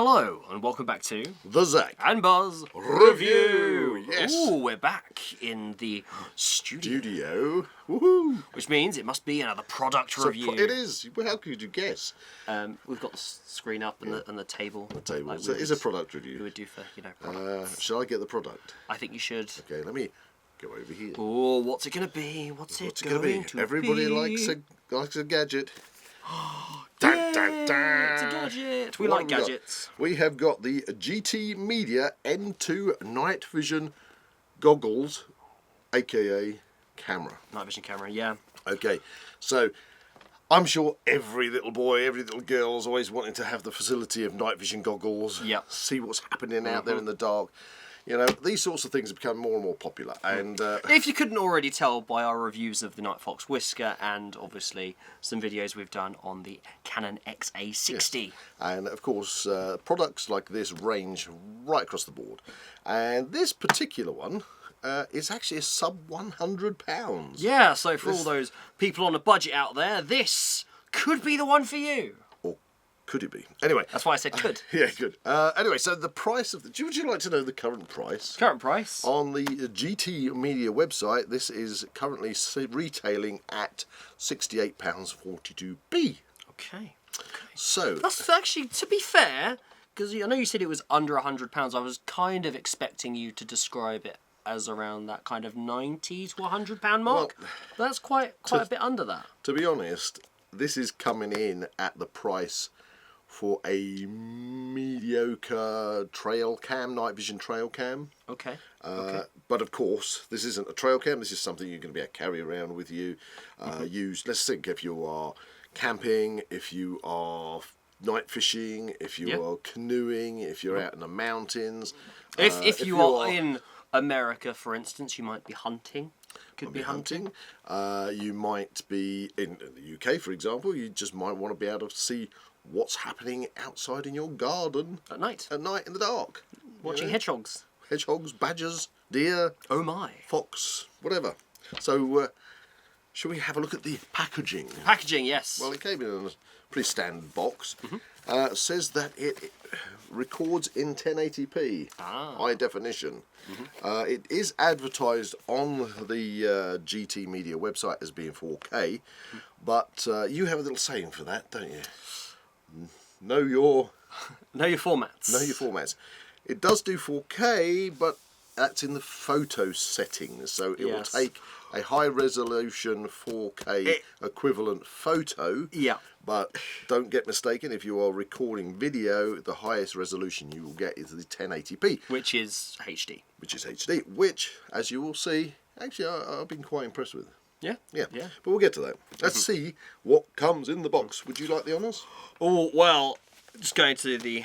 Hello, and welcome back to the Zak and Buzz Review. Yes. Ooh, we're back in the studio. Woohoo! Which means it must be another product review. It is. Well, how could you guess? We've got the screen up and the table. The table. Like So it is a product review. We would do for, products. Shall I get the product? I think you should. Okay, let me go over here. Oh, what's it going to be? What's it going to be? Everybody likes a gadget. Dun, dun, dun. It's a gadget. We like gadgets. We have got the GTMedia N2 Night Vision goggles, aka camera. Night vision camera, yeah. Okay, so I'm sure every little boy, every little girl is always wanting to have the facility of night vision goggles. Yeah. See what's happening out there in the dark. You know, these sorts of things have become more and more popular. And if you couldn't already tell by our reviews of the Night Fox Whisker and obviously some videos we've done on the Canon XA60. Yes. And of course, products like this range right across the board. And this particular one is actually a sub £100. Yeah, so for all those people on a budget out there, this could be the one for you. Could it be? Anyway. That's why I said could. Yeah, good. Anyway, so the price of would you like to know the current price? Current price? On the GTMedia website, this is currently retailing at £68.42p. Okay. So that's actually, to be fair, because I know you said it was under £100, I was kind of expecting you to describe it as around that kind of £90 to £100 mark. Well, that's quite a bit under that. To be honest, this is coming in at the price for a mediocre trail cam, night vision trail cam. Okay. But of course, this isn't a trail cam. This is something you're going to be able to carry around with you. Use. Let's think if you are camping, if you are night fishing, if you are canoeing, if you're out in the mountains. If you are in America, for instance, you might be hunting. Could be hunting. You might be in the UK, for example. You just might want to be able to see what's happening outside in your garden at night. At night in the dark, watching hedgehogs, badgers, deer. Oh my! Fox, whatever. So, shall we have a look at the packaging? Packaging, yes. Well, it came in a pretty standard box. Says that it records in 1080p, high definition. It is advertised on the GTMedia website as being 4K, but you have a little saying for that, don't you? Know your formats. Know your formats. It does do 4K, but that's in the photo settings, so it will take a high resolution 4K equivalent photo. Yeah. But don't get mistaken, if you are recording video, the highest resolution you will get is the 1080p. Which is HD. Which, as you will see, actually I've been quite impressed with. Yeah. But we'll get to that. Let's see what comes in the box. Would you like the honours? Oh, well, just going to the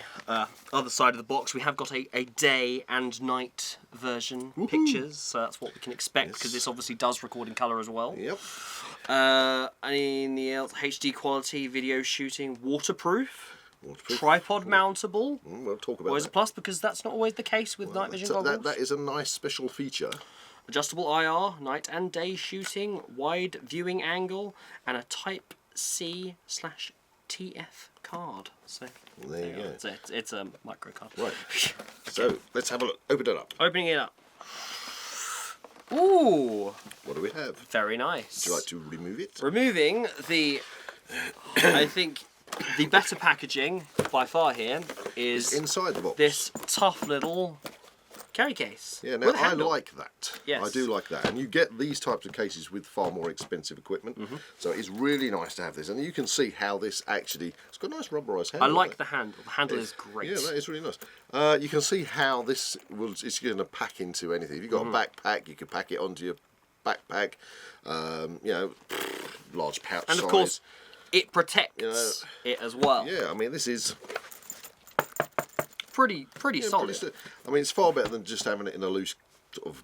other side of the box, we have got a day and night version pictures, so that's what we can expect, because this obviously does record in colour as well. Yep. Anything else? HD quality, video shooting, waterproof. Tripod mountable. We'll talk about always that. A plus, because that's not always the case with night vision goggles. That is a nice special feature. Adjustable IR, night and day shooting, wide viewing angle, and a Type C/TF card. So there you go. It's a micro card. Right. So let's have a look. Open it up. Opening it up. Ooh. What do we have? Very nice. Would you like to remove it? Removing the, I think, the better packaging by far here is inside the box. This tough little carry case. Yeah, now I like that. Yes. I do like that. And you get these types of cases with far more expensive equipment. So it's really nice to have this. And you can see how this actually, it's got a nice rubberized handle. I like the handle. The handle is great. Yeah, that is really nice. You can see how this is going to pack into anything. If you've got a backpack, you can pack it onto your backpack. You know, large pouch size. And of course, it protects it as well. Yeah, I mean, this is pretty solid. I mean, it's far better than just having it in a loose sort of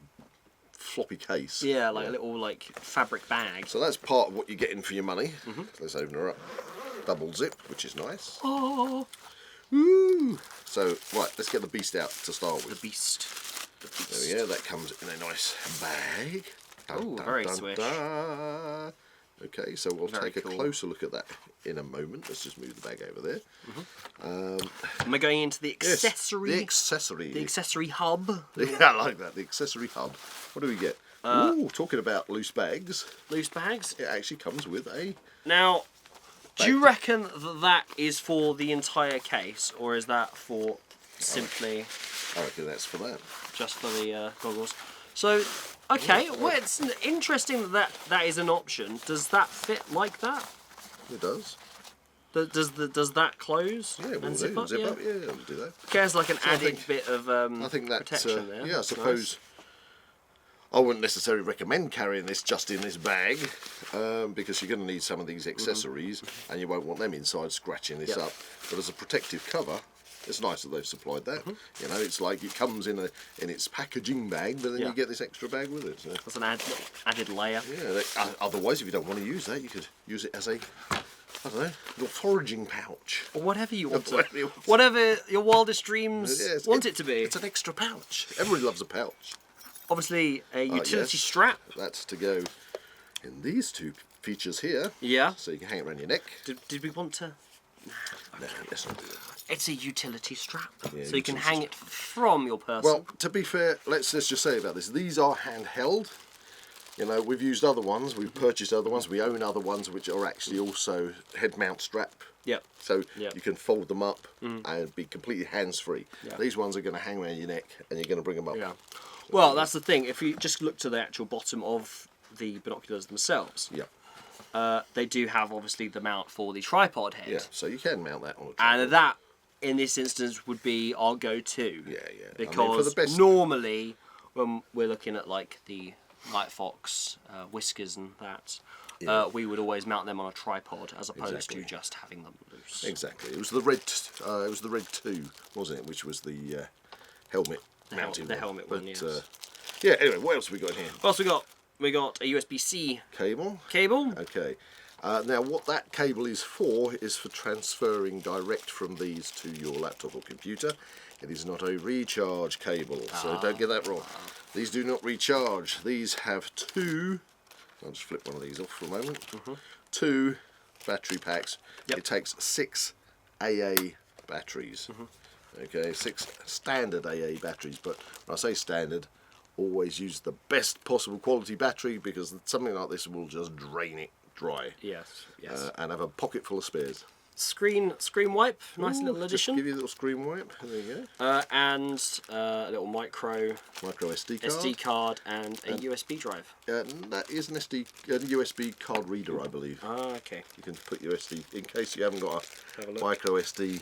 floppy case. Yeah, like a little fabric bag. So that's part of what you're getting for your money. Let's open her up. Double zip, which is nice. Oh. Woo! So right, let's get the beast out to start with. The beast. There we go. That comes in a nice bag. Oh, very swish. Okay, Okay, so we'll Very take cool. a closer look at that in a moment. Let's just move the bag over there. And we're going into the accessory. Yes, the accessory. The accessory hub. Yeah, I like that. The accessory hub. What do we get? Ooh, talking about loose bags. Loose bags. It actually comes with a... Now, do you reckon that that is for the entire case, or is that for simply I reckon that's for that. just for the goggles? So, okay, well, it's interesting that that is an option. Does that fit like that? It does. Does that close? Yeah, we'll and zip up? zip Yeah. up. Yeah, we'll do that. Okay, it's like an I added think- bit of I think that, protection there. yeah, I suppose I wouldn't necessarily recommend carrying this just in this bag because you're going to need some of these accessories and you won't want them inside scratching this up. But as a protective cover, it's nice that they've supplied that. You know, it's like it comes in its packaging bag, but then you get this extra bag with it. So. That's an added layer. Yeah. Otherwise, if you don't want to use that, you could use it as a, I don't know, little foraging pouch. Or whatever you want Whatever you want. whatever your wildest dreams Yes, want it to be. It's an extra pouch. Everybody loves a pouch. Obviously, a utility yes. strap. That's to go in these two features here. Yeah. So you can hang it around your neck. Did we want to? No, let's not do that. It's a utility strap, Yeah, so you can utility hang it from your person. Well, to be fair, let's just say about this. These are handheld. You know, we've used other ones, we've purchased other ones, we own other ones which are actually also head mount strap. Yep. So Yep. you can fold them up and be completely hands-free. Yeah. These ones are going to hang around your neck and you're going to bring them up. Yeah. Well, that's the thing. If you just look to the actual bottom of the binoculars themselves, Yeah. they do have obviously the mount for the tripod head. Yeah. So you can mount that on a tripod. And that, in this instance, would be our go-to. Yeah, yeah. I mean, Because for the best... normally, when we're looking at like the Night Fox whiskers and that, we would always mount them on a tripod as opposed to just having them loose. Exactly. It was the red. It was the red 2, wasn't it? Which was the helmet mounting the one. helmet one, yes. Yeah. Anyway, what else have we got here? What else we got? We got a USB-C Cable. cable. Okay. Now, what that cable is for transferring direct from these to your laptop or computer. It is not a recharge cable, so don't get that wrong. These do not recharge. These have two. I'll just flip one of these off for a moment. 2 battery packs. Yep. It takes 6 AA batteries. Okay, 6 standard AA batteries. But when I say standard, always use the best possible quality battery because something like this will just drain it dry. Yes, yes. And have a pocket full of spares. Screen wipe, nice little Just addition. give you a little screen wipe. There you go. And a little micro SD card. SD card and a USB drive. That is an USB card reader, I believe. Ah, okay. You can put your SD in case you haven't got Have a a look. micro SD.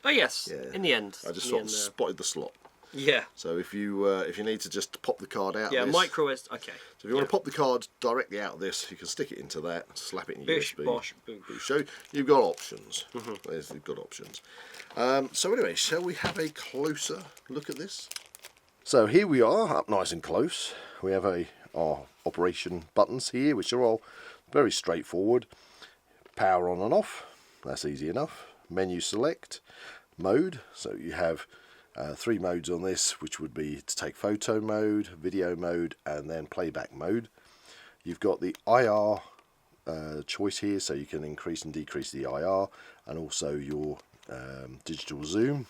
Oh yes, Yeah. in the end. I just in sort the of end, spotted the slot. yeah. So if you need to just pop the card out. Yeah, of this, micro SD. Okay. So if you want to pop the card directly out of this, you can stick it into that, slap it in your Bish, USB. bosh, boom. So you've got options. You've got options. So anyway, shall we have a closer look at this? So here we are, up nice and close. We have our operation buttons here, which are all very straightforward. Power on and off, that's easy enough. Menu select, mode, so you have 3 modes on this, which would be to take photo mode, video mode, and then playback mode. You've got the IR choice here, so you can increase and decrease the IR, and also your digital zoom,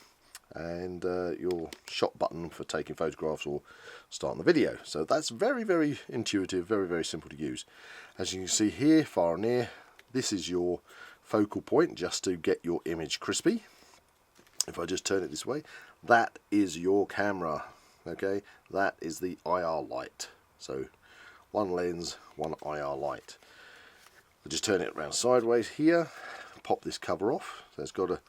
and your shot button for taking photographs or starting the video. So that's very, very intuitive, very, very simple to use. As you can see here, far and near, this is your focal point just to get your image crispy. If I just turn it this way, that is your camera. Okay, that is the IR light. So one lens, one IR light. I'll just turn it around sideways here, pop this cover off. So it's got a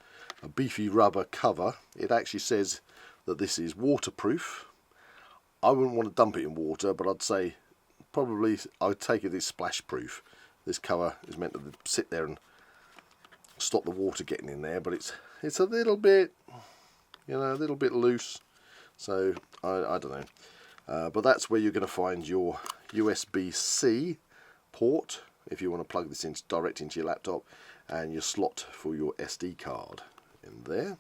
beefy rubber cover. It actually says that this is waterproof. I wouldn't want to dump it in water, but I'd say probably I'd take it as splash proof. This cover is meant to sit there and stop the water getting in there, but it's a little bit, you know, a little bit loose. So I don't know, but that's where you're going to find your USB-C port if you want to plug this in direct into your laptop, and your slot for your SD card in there.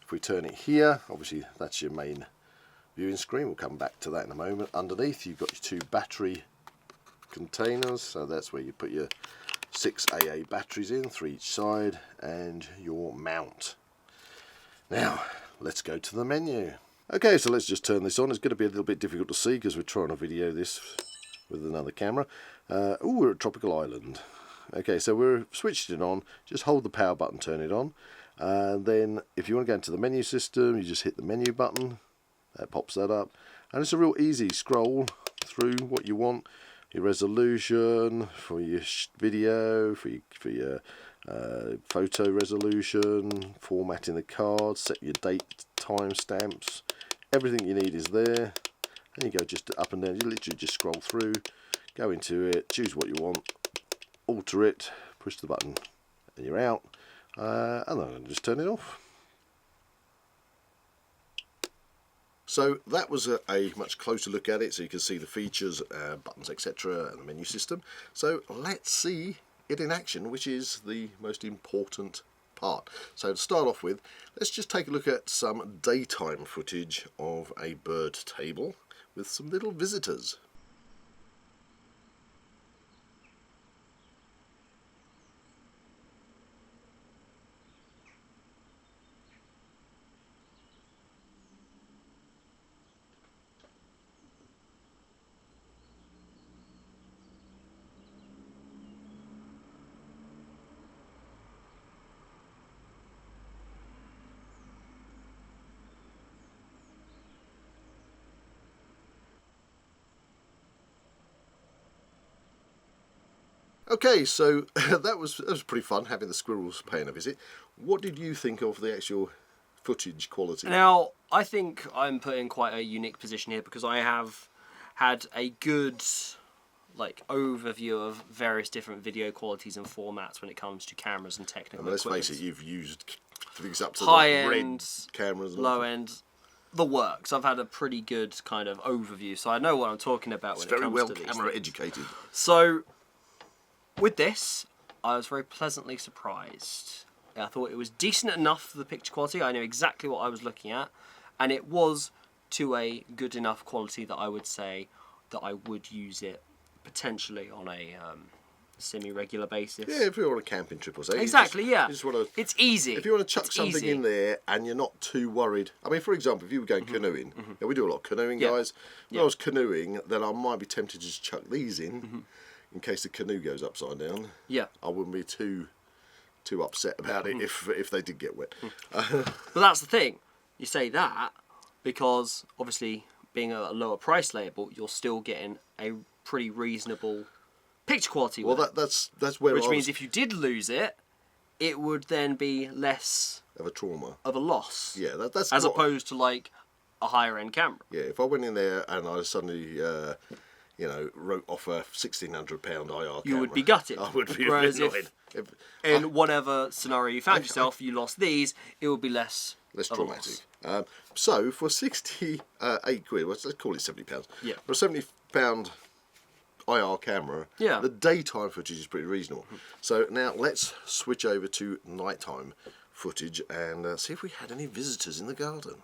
If we turn it here, obviously that's your main viewing screen. We'll come back to that in a moment. Underneath you've got your 2 battery containers. So that's where you put your 6 AA batteries in, 3 each side, and your mount. Now, let's go to the menu. Okay, so let's just turn this on. It's going to be a little bit difficult to see because we're trying to video this with another camera. Oh, we're at Tropical Island. Okay, so we're switched it on. Just hold the power button, turn it on. And then if you want to go into the menu system, you just hit the menu button. That pops that up. And it's a real easy scroll through what you want. Your resolution, for your video, for your photo resolution, formatting the card, set your date, timestamps. Everything you need is there. And you go just up and down. You literally just scroll through, go into it, choose what you want, alter it, push the button, and you're out. And then just turn it off. So that was a much closer look at it, so you can see the features, buttons, etc., and the menu system. So let's see it in action, which is the most important part. So to start off with, let's just take a look at some daytime footage of a bird table with some little visitors. Okay, so that was pretty fun, having the squirrels paying a visit. What did you think of the actual footage quality? Now, I think I'm put in quite a unique position here because I have had a good overview of various different video qualities and formats when it comes to cameras and technical Let's equipment. face it, you've used things up to high-end, red cameras, and low-end, the works. I've had a pretty good kind of overview, so I know what I'm talking about when it comes to these. Very well camera educated. So, with this, I was very pleasantly surprised. I thought it was decent enough for the picture quality. I knew exactly what I was looking at, and it was to a good enough quality that I would say that I would use it potentially on a semi-regular basis. Yeah, if you're on a camping trip or something. Exactly, you just want to, it's easy. If you want to chuck something in there and you're not too worried. I mean, for example, if you were going canoeing, now we do a lot of canoeing, guys. When I was canoeing, then I might be tempted to just chuck these in case the canoe goes upside down. Yeah. I wouldn't be too upset about it if they did get wet. But that's the thing. You say that because obviously being a lower price label, you're still getting a pretty reasonable picture quality. Well, that's where which means if you did lose it, it would then be less of a trauma, of a loss. Yeah, that's as opposed to like a higher end camera. Yeah, if I went in there and I suddenly wrote off a £1,600 IR camera, you would be gutted. I would be Whereas annoyed. if in whatever scenario you found yourself, you lost these, it would be less traumatic. So for 68 quid, let's call it £70. Yeah. For a £70 IR camera, the daytime footage is pretty reasonable. So now let's switch over to nighttime footage and see if we had any visitors in the garden.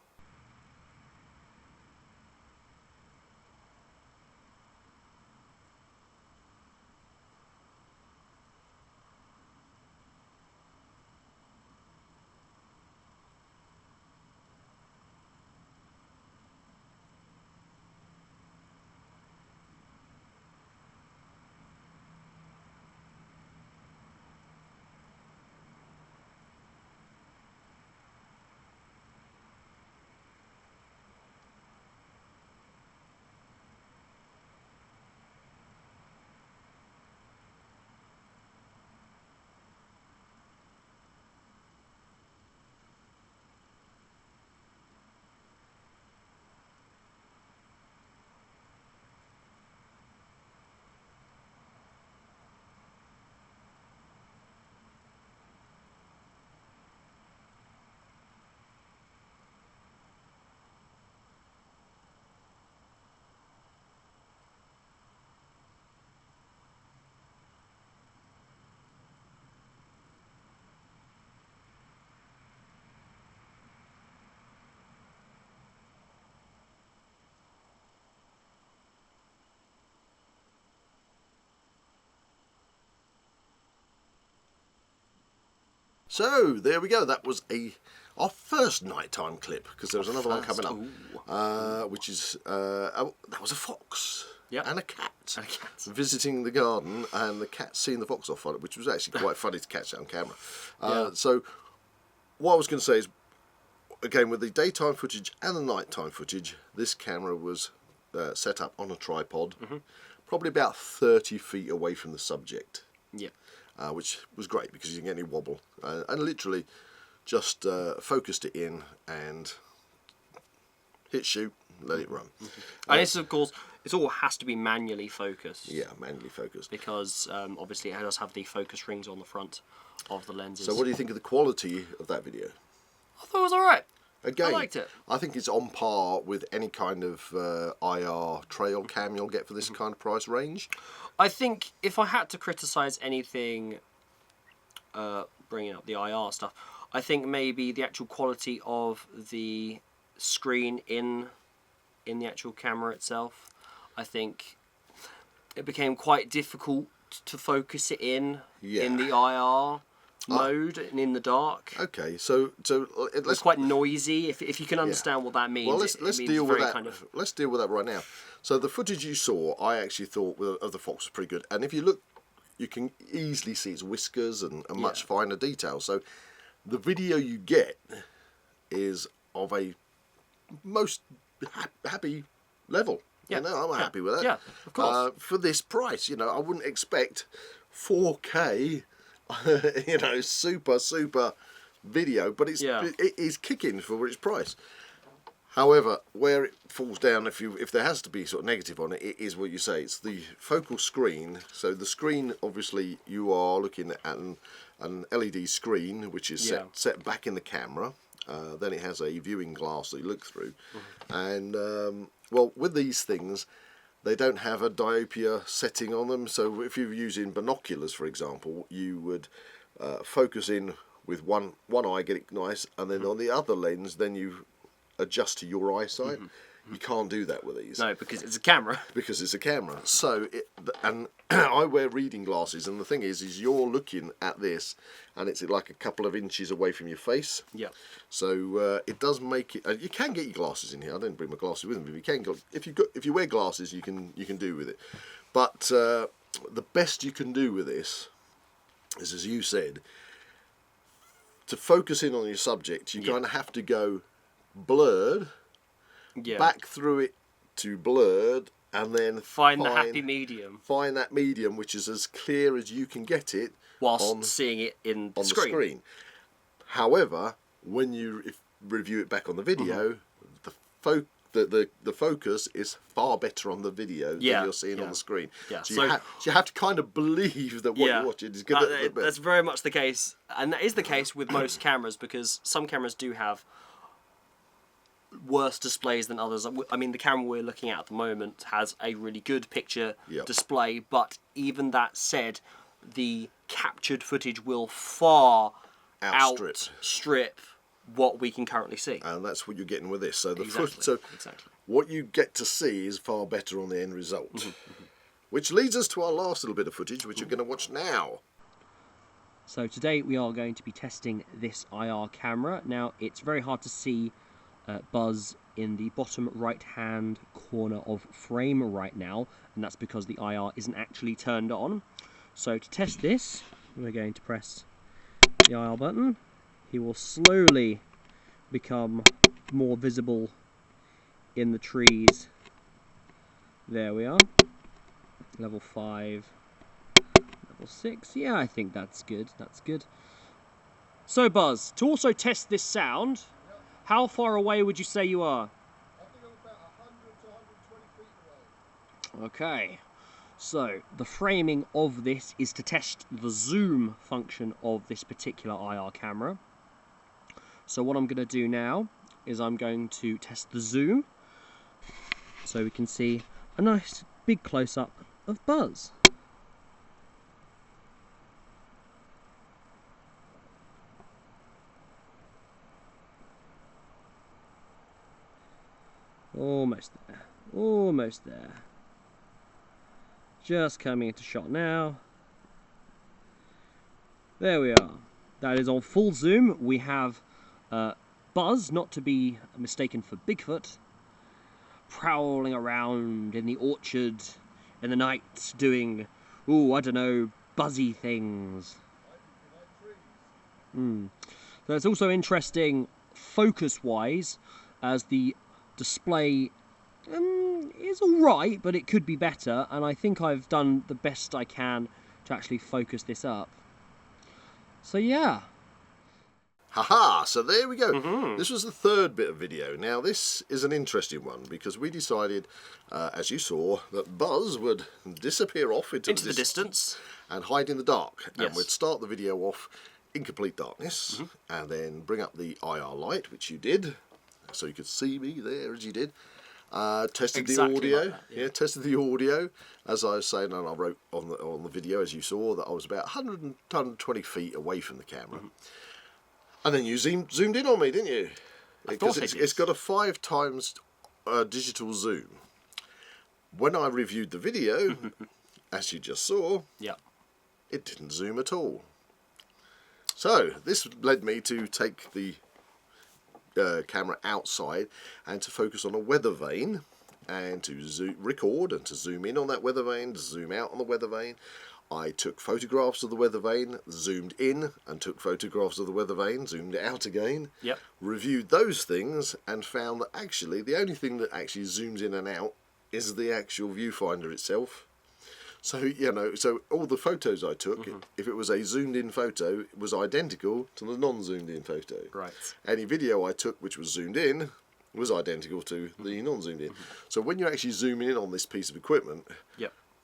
So there we go. That was our first nighttime clip, because there was another one coming up, which is that was a fox. Yep. And a cat visiting the garden, and the cat seeing the fox off on it, which was actually quite funny to catch that on camera. So what I was going to say is, again, with the daytime footage and the nighttime footage, this camera was set up on a tripod, probably about 30 feet away from the subject. Yeah. Which was great because you didn't get any wobble, and literally just focused it in and hit shoot, let it run. And this, of course, it all has to be manually focused. Yeah, manually focused. Because obviously it does have the focus rings on the front of the lenses. So what do you think of the quality of that video? I thought it was alright. Again, I liked it. I think it's on par with any kind of IR trail cam you'll get for this kind of price range. I think if I had to criticise anything, bringing up the IR stuff, I think maybe the actual quality of the screen in the actual camera itself. I think it became quite difficult to focus it in the IR mode and in the dark. Okay, so it's quite noisy. If you can understand what that means. Well, let's deal with that. Let's deal with that right now. So the footage you saw, I actually thought of the fox was pretty good. And if you look, you can easily see its whiskers and much finer detail. So the video you get is of a most happy level. Yeah, you know, I'm happy with that. Yeah, of course. For this price, you know, I wouldn't expect 4K, you know, super video, but it is kicking for its price. However, where it falls down, if there has to be sort of negative on it, it is what you say. It's the focal screen. So the screen, obviously, you are looking at an LED screen, which is set back in the camera. Then it has a viewing glass that you look through, and well, with these things, they don't have a diopter setting on them. So if you're using binoculars, for example, you would focus in with one eye, get it nice, and then on the other lens, then you adjust to your eyesight. You can't do that with these. No, because it's a camera. Because it's a camera. So, and I wear reading glasses, and the thing is you're looking at this, and it's like a couple of inches away from your face. Yeah. So it does make it. You can get your glasses in here. I didn't bring my glasses with me. But you can go if you wear glasses, you can do with it. But the best you can do with this is, as you said, to focus in on your subject. You're going to have to go blurred. Back through it to blurred, and then find the happy medium. Find that medium, which is as clear as you can get it, whilst seeing it on the screen. However, when you review it back on the video, the focus is far better on the video than you're seeing on the screen. So you have to kind of believe that what you're watching is good. That's very much the case, and that is the case with most cameras, because some cameras do have worse displays than others. I mean, the camera we're looking at the moment has a really good picture display, but even that said, the captured footage will far outstrip what we can currently see. And that's what you're getting with this. So what you get to see is far better on the end result. Which leads us to our last little bit of footage, which you're going to watch now. So today we are going to be testing this IR camera. Now, it's very hard to see Buzz in the bottom right hand corner of frame right now, and that's because the IR isn't actually turned on. So to test this, we're going to press the IR button. He will slowly become more visible in the trees. There we are. Level 5, level 6. Yeah, I think that's good. That's good. So Buzz, to also test this sound, how far away would you say you are? I think I'm about 100 to 120 feet away. Okay, so the framing of this is to test the zoom function of this particular IR camera. So what I'm going to do now is I'm going to test the zoom, so we can see a nice big close-up of Buzz. Almost there. Almost there. Just coming into shot now. There we are. That is on full zoom. We have Buzz, not to be mistaken for Bigfoot, prowling around in the orchard in the night doing, I don't know, buzzy things. So it's also interesting focus-wise, as the display is alright, but it could be better, and I think I've done the best I can to actually focus this up. So yeah. Haha, so there we go. This was the third bit of video. Now this is an interesting one because we decided, as you saw, that Buzz would disappear off into the distance and hide in the dark. Yes. And we'd start the video off in complete darkness and then bring up the IR light, which you did, so you could see me there as you did. Tested Exactly the audio, like that, yeah. tested the audio. As I was saying, and I wrote on the video, as you saw, that I was about 120 feet away from the camera. And then you zoomed in on me, didn't you? Because it's got a 5 times digital zoom. When I reviewed the video, as you just saw, it didn't zoom at all. So this led me to take the camera outside and to focus on a weather vane and to record and to zoom in on that weather vane, to zoom out on the weather vane. I took photographs of the weather vane, zoomed in and took photographs of the weather vane, zoomed out again, reviewed those things and found that actually the only thing that actually zooms in and out is the actual viewfinder itself. So, you know, so all the photos I took, if it was a zoomed in photo, it was identical to the non-zoomed in photo. Right. Any video I took which was zoomed in was identical to the non-zoomed in. So when you're actually zooming in on this piece of equipment,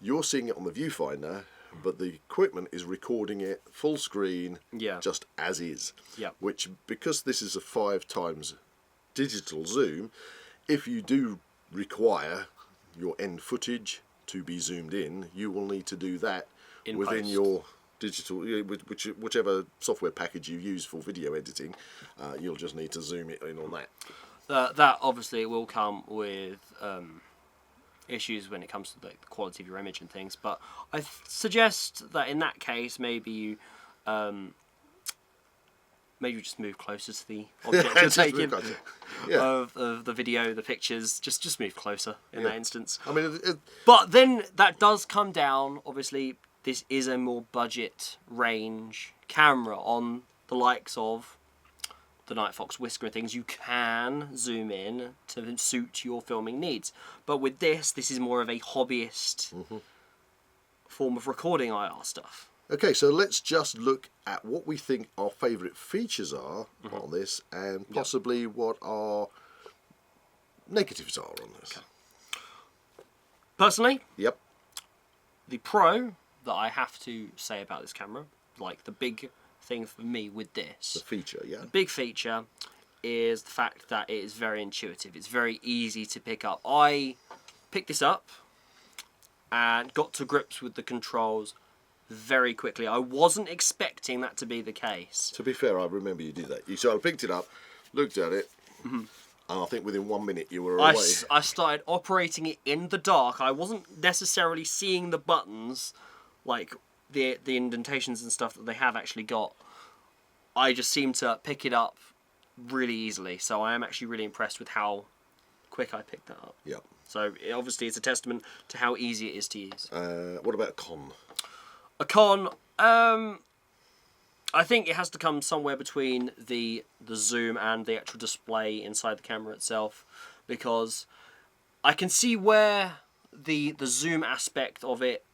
you're seeing it on the viewfinder, but the equipment is recording it full screen, just as is. Which, because this is a 5 times digital zoom, if you do require your end footage to be zoomed in, you will need to do that within your digital, whichever software package you use for video editing. You'll just need to zoom it in on that. That obviously will come with issues when it comes to the quality of your image and things, but I suggest that in that case maybe you just move closer to the object you're taking of the video, the pictures. Just move closer in that instance. I mean, but then that does come down. Obviously, this is a more budget range camera on the likes of the Night Fox Whisker and things. You can zoom in to suit your filming needs. But with this is more of a hobbyist form of recording IR stuff. Okay, so let's just look at what we think our favourite features are on this and possibly what our negatives are on this. Okay. Personally, the pro that I have to say about this camera, like the big thing for me with this, the feature, the big feature is the fact that it is very intuitive. It's very easy to pick up. I picked this up and got to grips with the controls very quickly. I wasn't expecting that to be the case. To be fair, I remember you did that. You sort of picked it up, looked at it, and I think within 1 minute you were away. I started operating it in the dark. I wasn't necessarily seeing the buttons, like the indentations and stuff that they have actually got. I just seemed to pick it up really easily. So I am actually really impressed with how quick I picked that up. So obviously it's a testament to how easy it is to use. What about con? A con, I think it has to come somewhere between the zoom and the actual display inside the camera itself, because I can see where the zoom aspect of it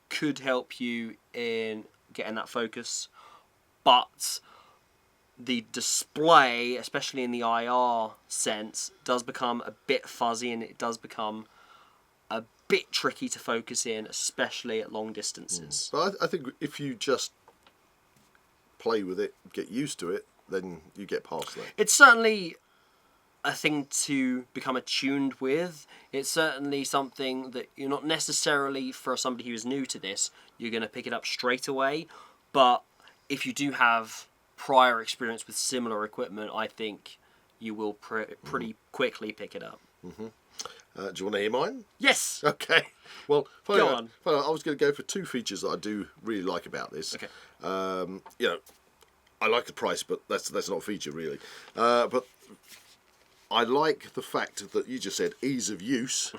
could help you in getting that focus, but the display, especially in the IR sense, does become a bit fuzzy and it does become a bit tricky to focus in, especially at long distances. But I think if you just play with it, get used to it, then you get past that. It's certainly a thing to become attuned with. It's certainly something that you're not necessarily, for somebody who's new to this, you're going to pick it up straight away. But if you do have prior experience with similar equipment, I think you will pretty quickly pick it up. Do you want to hear mine? Yes. Okay. Well, go on. I was going to go for 2 features that I do really like about this. Okay. You know, I like the price, but that's not a feature really. But I like the fact that you just said ease of use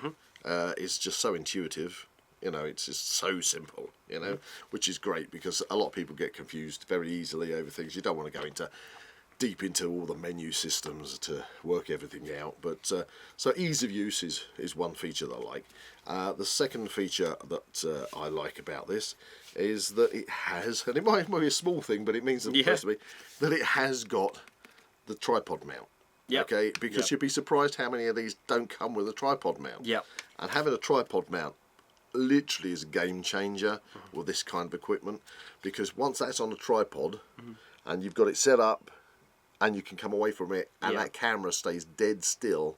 is just so intuitive. You know, it's just so simple, you know, which is great because a lot of people get confused very easily over things. You don't want to go deep into all the menu systems to work everything out. But so ease of use is one feature that I like. The second feature that I like about this is that it has, and it might be a small thing, but it means that, that it has got the tripod mount. Yep. Okay, because you'd be surprised how many of these don't come with a tripod mount. Yep. And having a tripod mount literally is a game changer with this kind of equipment, because once that's on a tripod and you've got it set up and you can come away from it and that camera stays dead still,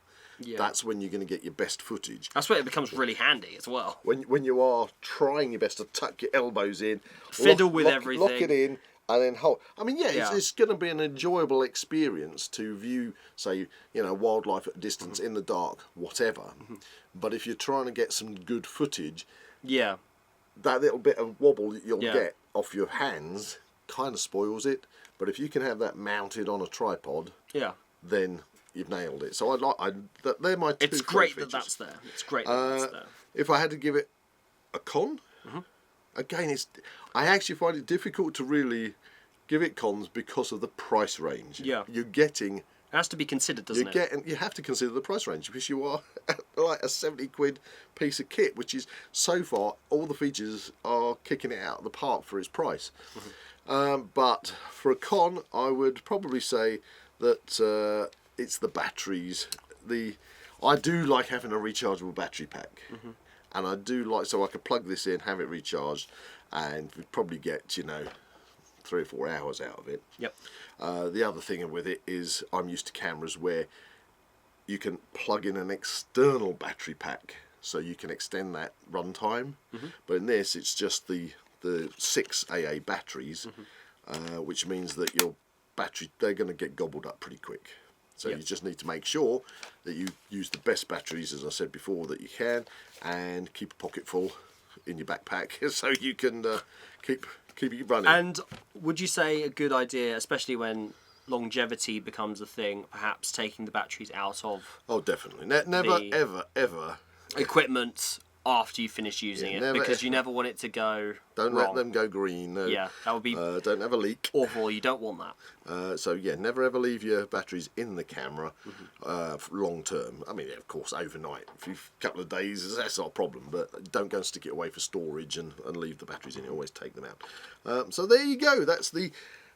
that's when you're going to get your best footage. That's where it becomes really handy as well. When you are trying your best to tuck your elbows in, fiddle with everything, lock it in, and then hold. I mean, it's going to be an enjoyable experience to view, say, you know, wildlife at a distance, in the dark, whatever. But if you're trying to get some good footage, that little bit of wobble that you'll get off your hands kind of spoils it. But if you can have that mounted on a tripod, then you've nailed it. So they're my two. It's great features. that that's there. It's great that that's there. If I had to give it a con, again, I actually find it difficult to really give it cons because of the price range. Yeah. You're getting... It has to be considered, doesn't it? You have to consider the price range, because you are like a 70 quid piece of kit, which is, so far, all the features are kicking it out of the park for its price. But for a con, I would probably say that it's the batteries. I do like having a rechargeable battery pack. And I do like, so I could plug this in, have it recharged, and we'd probably get, you know, 3 or 4 hours out of it. Yep. The other thing with it is I'm used to cameras where you can plug in an external battery pack, so you can extend that runtime. But in this, it's just the 6 AA batteries, which means that your battery, they're going to get gobbled up pretty quick. So you just need to make sure that you use the best batteries, as I said before, that you can, and keep a pocket full in your backpack so you can keep it running. And would you say a good idea, especially when longevity becomes a thing, perhaps taking the batteries out of... Oh, definitely. Never, ever... equipment after you finish using it, because you never want it to go Don't wrong. let them go green. No. Yeah, that would be don't have a leak. awful. You don't want that. So yeah, never ever leave your batteries in the camera for long term. I mean, of course, overnight, a couple of days, that's not a problem. But don't go and stick it away for storage and leave the batteries in. Always take them out. So there you go. That's the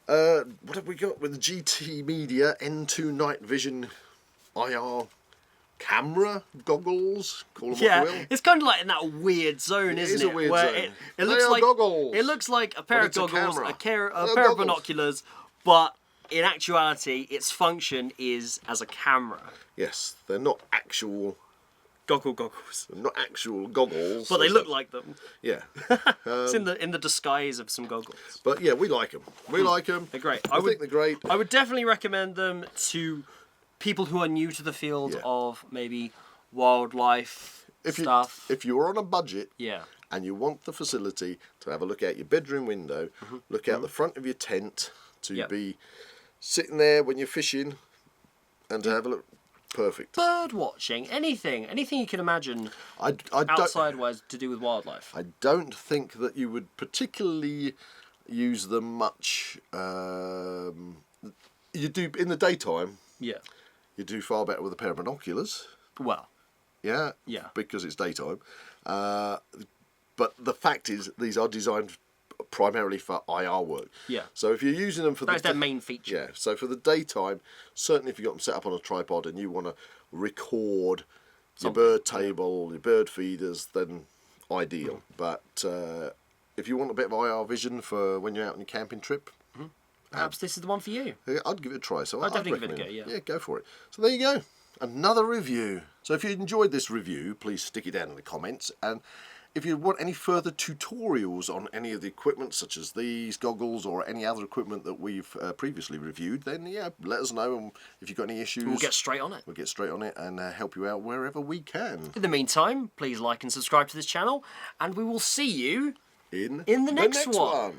what have we got with the GTMedia N2 Night Vision IR camera goggles, call them what you will. It's kind of like in that weird zone, isn't it? It is a weird zone. It looks like goggles. It looks like a pair of goggles, a pair of goggles. binoculars, but in actuality, its function is as a camera. Yes, they're not actual Goggles. not actual goggles, But they look like them. Yeah. It's in the disguise of some goggles. But yeah, we like them. We like them. They're great. I think they're great. I would definitely recommend them to people who are new to the field of maybe wildlife stuff. If you're on a budget, yeah, and you want the facility to have a look out your bedroom window, look out the front of your tent, to be sitting there when you're fishing, and to have a look, perfect. Bird watching, anything you can imagine, outside-wise to do with wildlife. I don't think that you would particularly use them much. You do in the daytime. Yeah. You do far better with a pair of binoculars. Well. Yeah. Because it's daytime. But the fact is, these are designed primarily for IR work. Yeah. So if you're using them for that's their main feature. Yeah. So for the daytime, certainly if you've got them set up on a tripod and you want to record your bird table, your bird feeders, then ideal. But if you want a bit of IR vision for when you're out on your camping trip, perhaps this is the one for you. I'd give it a try. So I'd definitely give it a go, Yeah, go for it. So there you go. Another review. So if you enjoyed this review, please stick it down in the comments. And if you want any further tutorials on any of the equipment, such as these goggles or any other equipment that we've previously reviewed, then yeah, let us know. And if you've got any issues, we'll get straight on it. We'll get straight on it and help you out wherever we can. In the meantime, please like and subscribe to this channel, and we will see you in the next one.